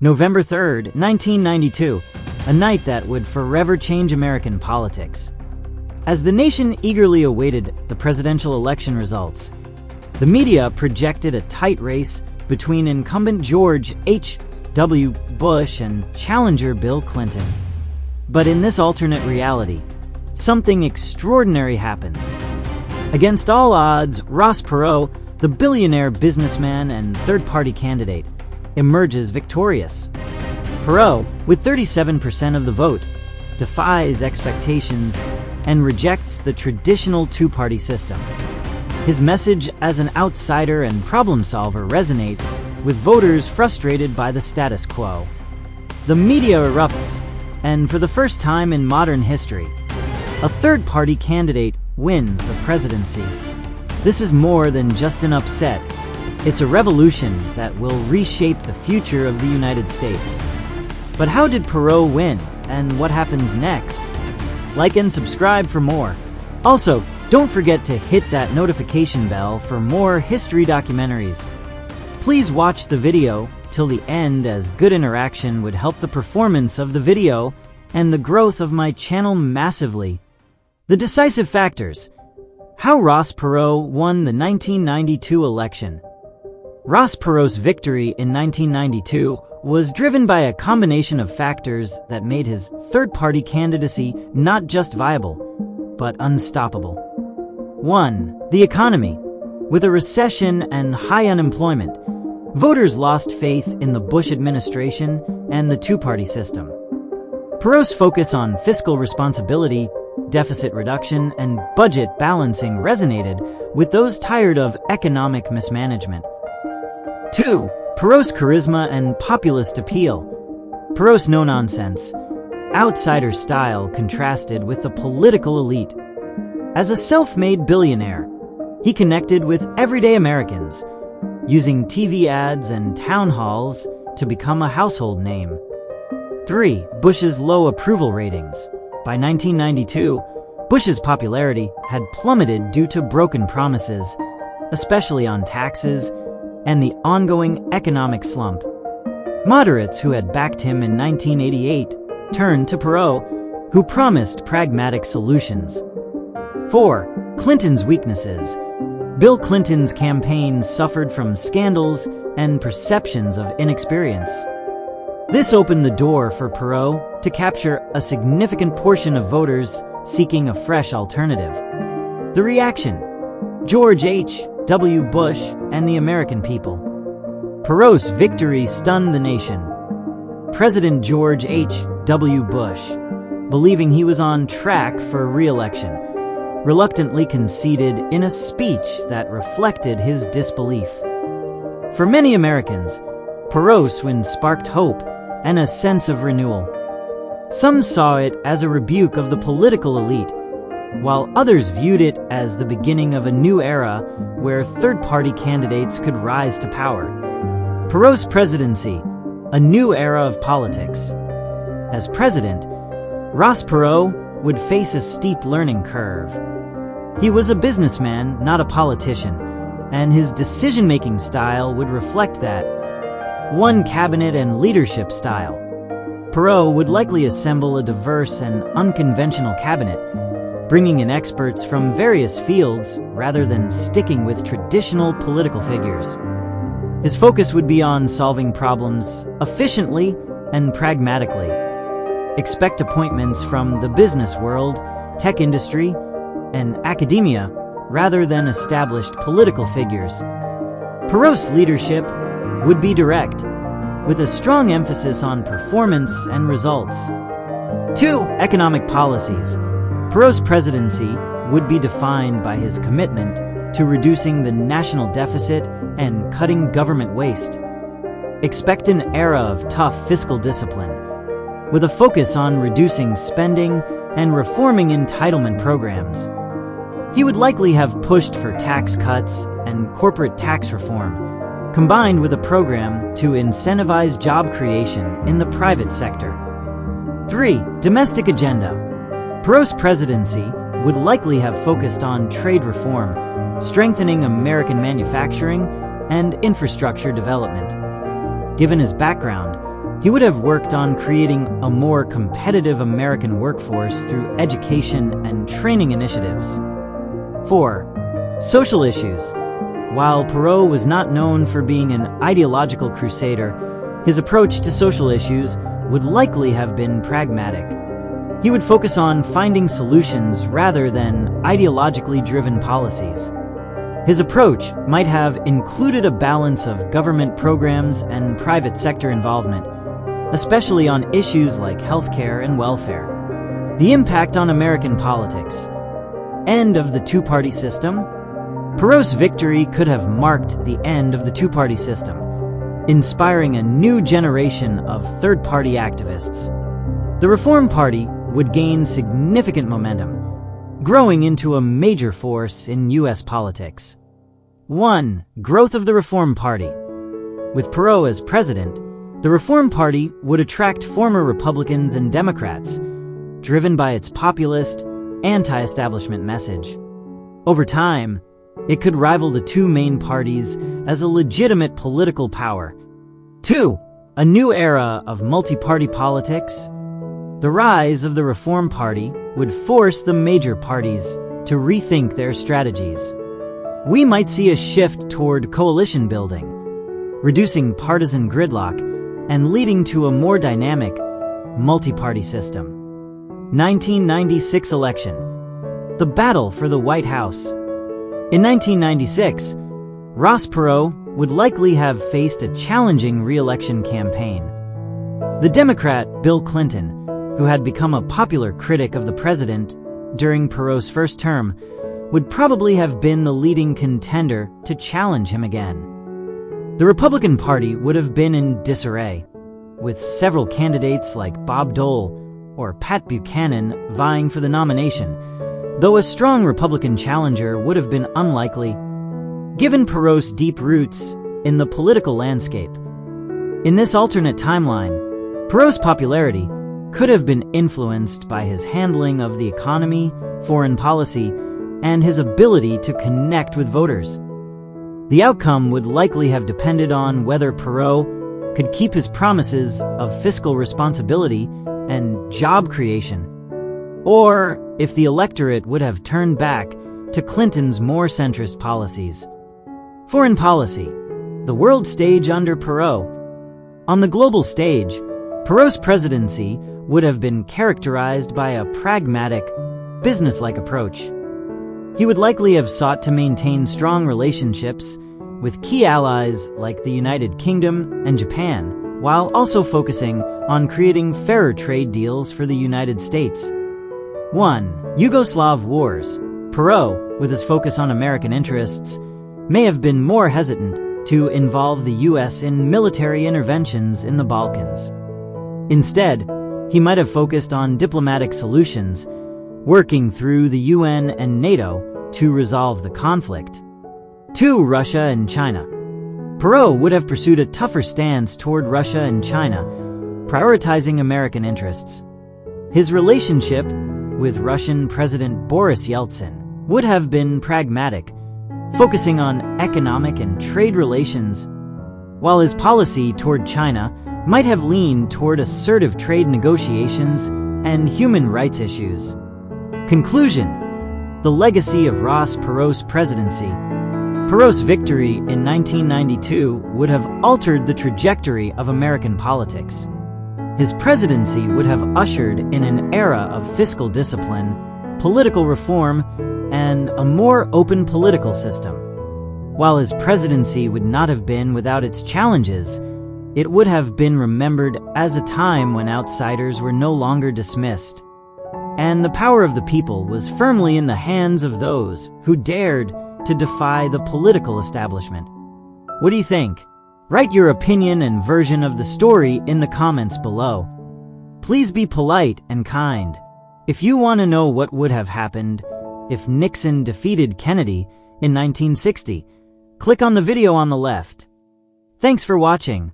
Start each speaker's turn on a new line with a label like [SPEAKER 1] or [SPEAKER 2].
[SPEAKER 1] November 3rd, 1992, a night that would forever change American politics. As the nation eagerly awaited the presidential election results, the media projected a tight race between incumbent George H.W. Bush and challenger Bill Clinton. But in this alternate reality, something extraordinary happens. Against all odds, Ross Perot, the billionaire businessman and third-party candidate, emerges victorious. Perot, with 37% of the vote, defies expectations and rejects the traditional two-party system. His message as an outsider and problem solver resonates with voters frustrated by the status quo. The media erupts, and for the first time in modern history, a third-party candidate wins the presidency. This is more than just an upset. It's a revolution that will reshape the future of the United States. But how did Perot win, and what happens next? Like and subscribe for more. Also, don't forget to hit that notification bell for more history documentaries. Please watch the video till the end, as good interaction would help the performance of the video and the growth of my channel massively. The decisive factors. How Ross Perot won the 1992 election. Ross Perot's victory in 1992 was driven by a combination of factors that made his third-party candidacy not just viable, but unstoppable. 1. The economy. With a recession and high unemployment, voters lost faith in the Bush administration and the two-party system. Perot's focus on fiscal responsibility, deficit reduction, and budget balancing resonated with those tired of economic mismanagement. 2. Perot's charisma and populist appeal. Perot's no-nonsense, outsider style contrasted with the political elite. As a self-made billionaire, he connected with everyday Americans, using TV ads and town halls to become a household name. 3. Bush's low approval ratings. By 1992, Bush's popularity had plummeted due to broken promises, especially on taxes, and the ongoing economic slump. Moderates who had backed him in 1988 turned to Perot, who promised pragmatic solutions. 4. Clinton's weaknesses. Bill Clinton's campaign suffered from scandals and perceptions of inexperience. This opened the door for Perot to capture a significant portion of voters seeking a fresh alternative. The reaction. George H.W. Bush and the American people. Perot's victory stunned the nation. President George H.W. Bush, believing he was on track for re-election, reluctantly conceded in a speech that reflected his disbelief. For many Americans, Perot's win sparked hope and a sense of renewal. Some saw it as a rebuke of the political elite, while others viewed it as the beginning of a new era where third-party candidates could rise to power. Perot's presidency, a new era of politics. As president, Ross Perot would face a steep learning curve. He was a businessman, not a politician, and his decision-making style would reflect that. 1. Cabinet and leadership style. Perot would likely assemble a diverse and unconventional cabinet, bringing in experts from various fields rather than sticking with traditional political figures. His focus would be on solving problems efficiently and pragmatically. Expect appointments from the business world, tech industry, and academia rather than established political figures. Perot's leadership would be direct, with a strong emphasis on performance and results. 2. Economic policies. Perot's presidency would be defined by his commitment to reducing the national deficit and cutting government waste. Expect an era of tough fiscal discipline, with a focus on reducing spending and reforming entitlement programs. He would likely have pushed for tax cuts and corporate tax reform, combined with a program to incentivize job creation in the private sector. 3. Domestic agenda. Perot's presidency would likely have focused on trade reform, strengthening American manufacturing and infrastructure development. Given his background, He would have worked on creating a more competitive American workforce through education and training initiatives. 4. Social issues. While Perot was not known for being an ideological crusader, his approach to social issues would likely have been pragmatic. He would focus on finding solutions rather than ideologically driven policies. His approach might have included a balance of government programs and private sector involvement, especially on issues like healthcare and welfare. The impact on American politics. End of the two-party system. Perot's victory could have marked the end of the two-party system, inspiring a new generation of third-party activists. The Reform Party would gain significant momentum, growing into a major force in U.S. politics. 1. Growth of the Reform Party. With Perot as president, the Reform Party would attract former Republicans and Democrats, driven by its populist, anti-establishment message. Over time, it could rival the two main parties as a legitimate political power. 2. A new era of multi-party politics. The rise of the Reform Party would force the major parties to rethink their strategies. We might see a shift toward coalition building, reducing partisan gridlock and leading to a more dynamic, multi-party system. 1996 election. The battle for the White House. In 1996, Ross Perot would likely have faced a challenging re-election campaign. The Democrat Bill Clinton, who had become a popular critic of the president during Perot's first term, would probably have been the leading contender to challenge him again. The Republican Party would have been in disarray, with several candidates like Bob Dole or Pat Buchanan vying for the nomination, though a strong Republican challenger would have been unlikely, given Perot's deep roots in the political landscape. In this alternate timeline, Perot's popularity could have been influenced by his handling of the economy, foreign policy, and his ability to connect with voters. The outcome would likely have depended on whether Perot could keep his promises of fiscal responsibility and job creation, or if the electorate would have turned back to Clinton's more centrist policies. Foreign policy. The world stage under Perot. On the global stage, Perot's presidency would have been characterized by a pragmatic, business-like approach. He would likely have sought to maintain strong relationships with key allies like the United Kingdom and Japan, while also focusing on creating fairer trade deals for the United States. 1. Yugoslav Wars. Perot, with his focus on American interests, may have been more hesitant to involve the U.S. in military interventions in the Balkans. Instead, he might have focused on diplomatic solutions, working through the UN and NATO to resolve the conflict. 2. Russia and China. Perot would have pursued a tougher stance toward Russia and China, prioritizing American interests. His relationship with Russian President Boris Yeltsin would have been pragmatic, focusing on economic and trade relations, while his policy toward China might have leaned toward assertive trade negotiations and human rights issues. Conclusion. The legacy of Ross Perot's presidency. Perot's victory in 1992 would have altered the trajectory of American politics. His presidency would have ushered in an era of fiscal discipline, political reform, and a more open political system. While his presidency would not have been without its challenges, it would have been remembered as a time when outsiders were no longer dismissed, and the power of the people was firmly in the hands of those who dared to defy the political establishment. What do you think? Write your opinion and version of the story in the comments below. Please be polite and kind. If you want to know what would have happened if Nixon defeated Kennedy in 1960, click on the video on the left. Thanks for watching.